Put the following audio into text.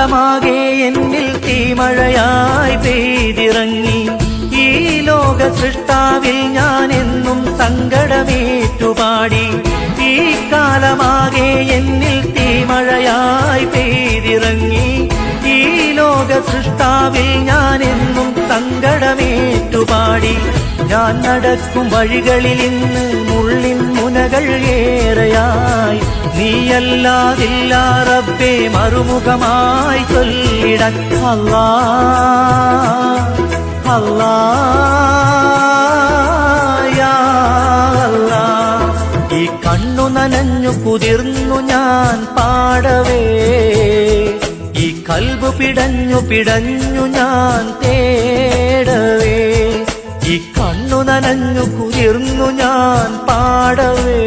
കാലമാകെ എന്നിൽ തീമഴയായി പെയ്തിറങ്ങി. ഈ ലോക സൃഷ്ടാവിൽ ഞാൻ എന്നും സങ്കടമേറ്റുപാടി. ഈ കാലമാകെ എന്നിൽ തീമഴയായി പെയ്തിറങ്ങി. ഈ ലോക സൃഷ്ടാവിൽ ഞാൻ എന്നും സങ്കടമേറ്റുപാടി. ഞാൻ നടക്കും വഴികളിൽ ഇന്ന് മുള്ളിൻ മുനകൾ ഏറെയായി. നീയല്ലാതില്ല റബ്ബേ മറുമുഖമായി ചൊല്ലിടാൻ. അല്ലാ അല്ലാ യാ അല്ലാ. ഈ കണ്ണു നനഞ്ഞു കുതിർന്നു ഞാൻ പാടവേ. ഈ കൽബ് പിടഞ്ഞു പിടഞ്ഞു ഞാൻ തേടവേ. ഈ കണ്ണു നനഞ്ഞു കുതിർന്നു ഞാൻ പാടവേ.